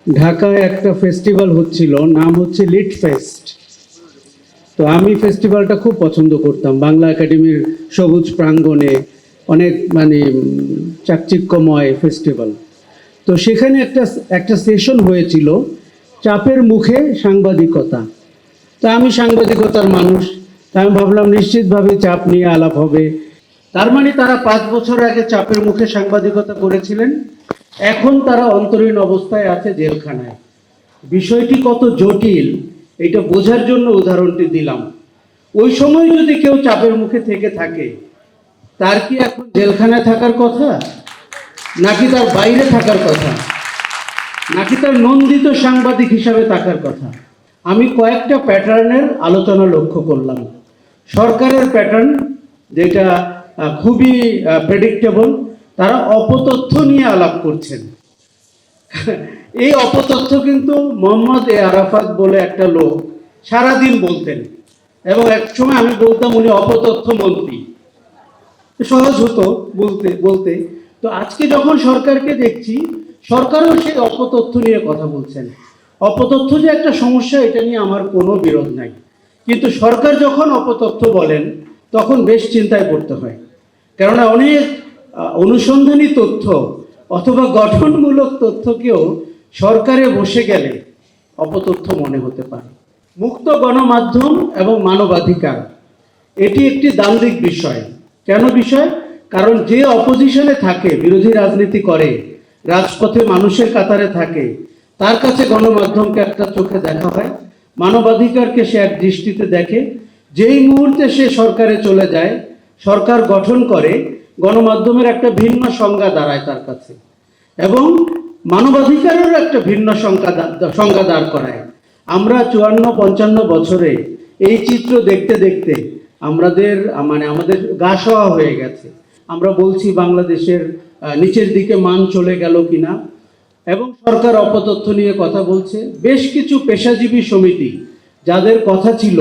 ঢাকায় একটা ফেস্টিভ্যাল হচ্ছিল, নাম হচ্ছে লিট ফেস্ট। তো আমি ফেস্টিভ্যালটা খুব পছন্দ করতাম। বাংলা একাডেমির সবুজ প্রাঙ্গণে অনেক চাকচিক্যময় ফেস্টিভ্যাল। তো সেখানে একটা সেশন হয়েছিল চাপের মুখে সাংবাদিকতা। তা আমি সাংবাদিকতার মানুষ, তা আমি ভাবলাম নিশ্চিতভাবে চাপ নিয়ে আলাপ হবে। তার মানে তারা 5 বছর আগে চাপের মুখে সাংবাদিকতা করেছিলেন, এখন তারা অন্তরীণ অবস্থায় আছে জেলখানায়। বিষয়টি কত জটিল এটা বোঝার জন্য উদাহরণটি দিলাম। ওই সময় যদি কেউ চাপের মুখে থেকে থাকে, তার কি এখন জেলখানায় থাকার কথা, নাকি তার বাইরে থাকার কথা, নাকি তার নন্দিত সাংবাদিক হিসাবে থাকার কথা? আমি কয়েকটা প্যাটার্নের আলোচনা লক্ষ্য করলাম। সরকারের প্যাটার্ন, যেটা খুবই প্রেডিক্টেবল, তারা অপতথ্য নিয়ে আলাপ করছেন। এই অপতথ্য কিন্তু মোহাম্মদ এ আরাফাত বলে একটা লোক সারাদিন বলতেন, এবং এক সময় আমি বলতাম উনি অপতথ্য মন্ত্রী। সহজ হতো বলতে বলতে। তো আজকে যখন সরকারকে দেখছি, সরকারও সেই অপতথ্য নিয়ে কথা বলছেন। অপতথ্য যে একটা সমস্যা, এটা নিয়ে আমার কোনো বিরোধ নাই, কিন্তু সরকার যখন অপতথ্য বলেন তখন বেশ চিন্তায় পড়তে হয়। কেননা অনেক অনুসন্ধানী তথ্য অথবা গঠনমূলক তথ্যকেও সরকারে বসে গেলে অপতথ্য মনে হতে পারে। মুক্ত গণমাধ্যম এবং মানবাধিকার, এটি একটি দ্বান্দ্বিক বিষয়। কেন বিষয়? কারণ যে অপোজিশনে থাকে, বিরোধী রাজনীতি করে, রাজপথে মানুষের কাতারে থাকে, তার কাছে গণমাধ্যমকে একটা চোখে দেখা হয়, মানবাধিকারকে সে এক দৃষ্টিতে দেখে। যেই মুহূর্তে সে সরকারে চলে যায়, সরকার গঠন করে, গণমাধ্যমের একটা ভিন্ন সংজ্ঞা দাঁড়ায় তার কাছে, এবং মানবাধিকারেরও একটা ভিন্ন সংজ্ঞা দাঁড় করায়। আমরা 54-55 বছরে এই চিত্র দেখতে দেখতে আমাদের গা সওয়া হয়ে গেছে। আমরা বলছি বাংলাদেশের নিচের দিকে মান চলে গেল কিনা, এবং সরকার অপতথ্য নিয়ে কথা বলছে। বেশ কিছু পেশাজীবী সমিতি, যাদের কথা ছিল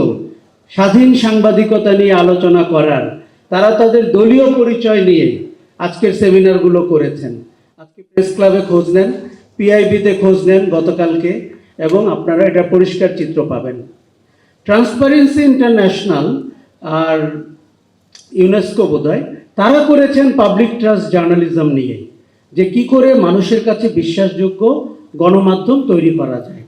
স্বাধীন সাংবাদিকতা নিয়ে আলোচনা করার, তারা তাদের দলীয় পরিচয় নিয়ে আজকের সেমিনারগুলো করেছেন। আজকে প্রেস ক্লাবে খোঁজ নেন, পিআইবিতে খোঁজ নেন গতকালকে, এবং আপনারা এটা পরিষ্কার চিত্র পাবেন। ট্রান্সপারেন্সি ইন্টারন্যাশনাল আর ইউনেস্কো বোধহয় তারা করেছেন পাবলিক ট্রাস্ট জার্নালিজম নিয়ে, যে কি করে মানুষের কাছে বিশ্বাসযোগ্য গণমাধ্যম তৈরি করা যায়।